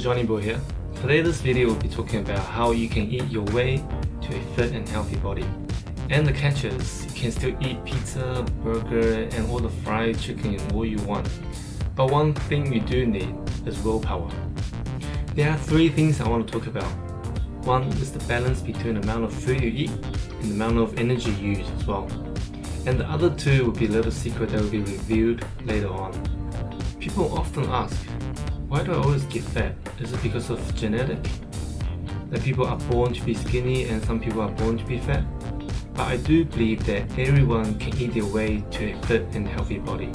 Johnny Boy here. Today this video will be talking about how you can eat your way to a fit and healthy body. And the catch is, you can still eat pizza, burger and all the fried chicken and all you want. But one thing you do need is willpower. There are three things I want to talk about. One is the balance between the amount of food you eat and the amount of energy you use as well. And the other two will be a little secret that will be revealed later on. People often ask, why do I always get fat? Is it because of genetic? That people are born to be skinny and some people are born to be fat? But I do believe that everyone can eat their way to a fit and healthy body.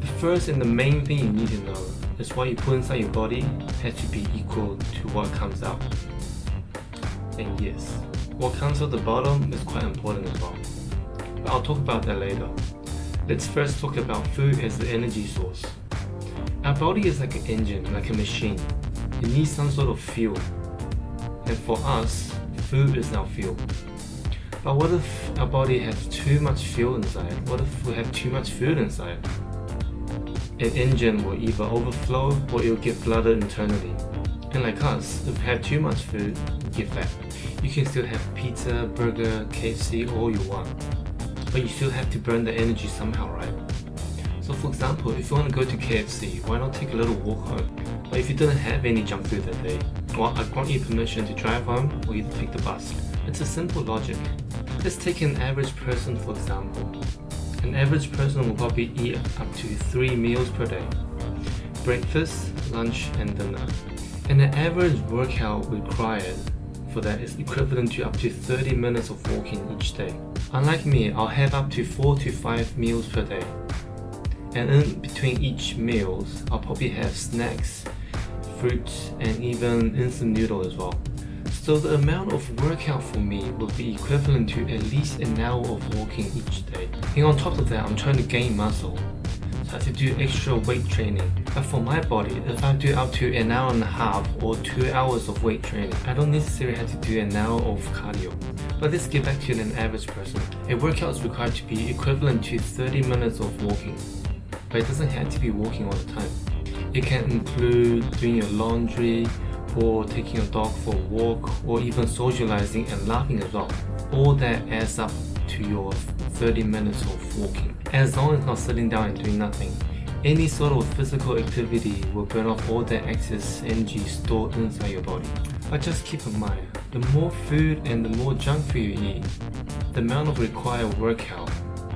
The first and the main thing you need to know is what you put inside your body has to be equal to what comes out. And yes, what comes out the bottom is quite important as well. But I'll talk about that later. Let's first talk about food as the energy source. Our body is like an engine, like a machine. It needs some sort of fuel. And for us, food is our fuel. But what if our body has too much fuel inside? What if we have too much food inside? An engine will either overflow or it will get flooded internally. And like us, if we have too much food, we get fat. You can still have pizza, burger, KFC, all you want. But you still have to burn the energy somehow, right? So for example, if you want to go to KFC, why not take a little walk home? But if you didn't have any junk food that day, well, I grant you permission to drive home or either take the bus. It's a simple logic. Let's take an average person for example. An average person will probably eat up to 3 meals per day. Breakfast, lunch and dinner. And the average workout required for that is equivalent to up to 30 minutes of walking each day. Unlike me, I'll have up to 4 to 5 meals per day. And in between each meals, I'll probably have snacks, fruits, and even instant noodle as well. So the amount of workout for me will be equivalent to at least an hour of walking each day. And on top of that, I'm trying to gain muscle. So I have to do extra weight training. But for my body, if I do up to an hour and a half or 2 hours of weight training, I don't necessarily have to do an hour of cardio. But let's get back to an average person. A workout is required to be equivalent to 30 minutes of walking. But it doesn't have to be walking all the time. It can include doing your laundry, or taking your dog for a walk, or even socializing and laughing as well. All that adds up to your 30 minutes of walking. As long as not sitting down and doing nothing, any sort of physical activity will burn off all that excess energy stored inside your body. But just keep in mind, the more food and the more junk food you eat, the amount of required workout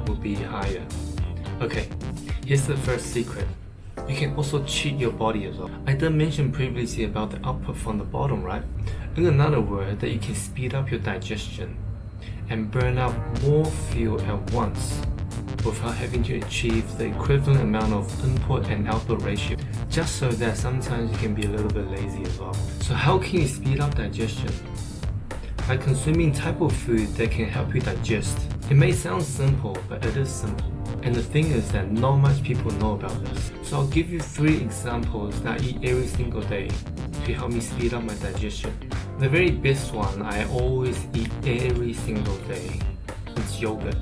will be higher. Okay, here's the first secret. You can also cheat your body as well. I did mention previously about the output from the bottom, right? In another word, that you can speed up your digestion and burn out more fuel at once without having to achieve the equivalent amount of input and output ratio. Just so that sometimes you can be a little bit lazy as well. So how can you speed up digestion? By consuming type of food that can help you digest. It may sound simple, but it is simple. And the thing is that not much people know about this. So I'll give you 3 examples that I eat every single day to help me speed up my digestion. The very best one I always eat every single day is yogurt.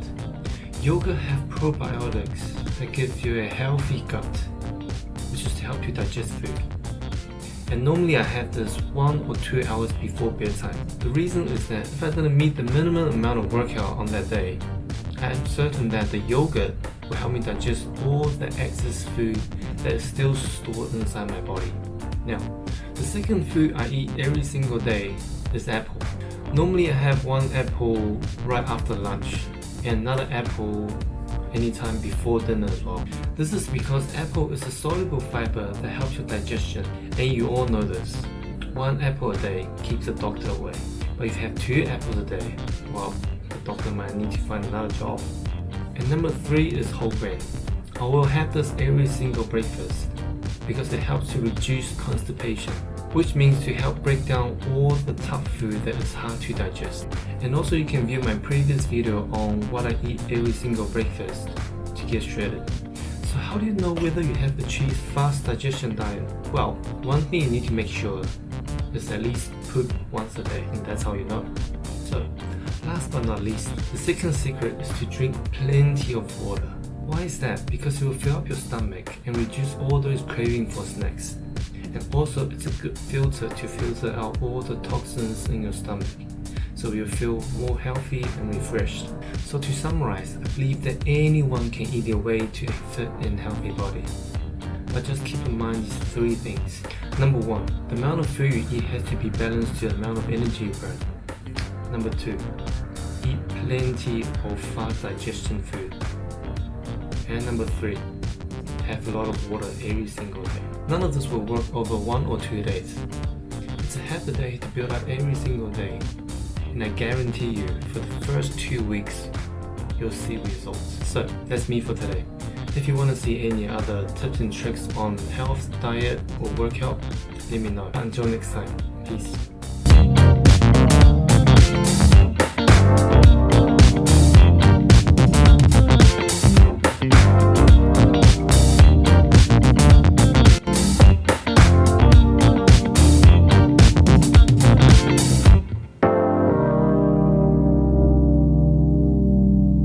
Yogurt have probiotics that give you a healthy gut, which is to help you digest food. And normally I have this 1 or 2 hours before bedtime. The reason is that if I didn't meet the minimum amount of workout on that day, I am certain that the yogurt will help me digest all the excess food that is still stored inside my body. Now, the second food I eat every single day is apple. Normally I have 1 apple right after lunch and another apple anytime before dinner as well. This is because apple is a soluble fiber that helps your digestion, and you all know this. 1 apple a day keeps the doctor away. But if you have 2 apples a day, well, the doctor might need to find another job. And number 3 is whole grain. I will have this every single breakfast because it helps to reduce constipation, which means to help break down all the tough food that is hard to digest. And also you can view my previous video on what I eat every single breakfast to get shredded. So how do you know whether you have achieved fast digestion diet? Well, one thing you need to make sure is at least poop once a day, and that's how you know. So last but not least, the second secret is to drink plenty of water. Why is that? Because it will fill up your stomach and reduce all those craving for snacks. And also it's a good filter to filter out all the toxins in your stomach, so you'll feel more healthy and refreshed. So to summarize, I believe that anyone can eat their way to a fit and healthy body. But just keep in mind these 3 things. Number 1, the amount of food you eat has to be balanced to the amount of energy you burn. Number 2, eat plenty of fast digestion food. And number 3, have a lot of water every single day. None of this will work over 1 or 2 days. It's a half a day to build up every single day. And I guarantee you, for the first 2 weeks, you'll see results. So that's me for today. If you want to see any other tips and tricks on health, diet, or workout, let me know. Until next time, peace.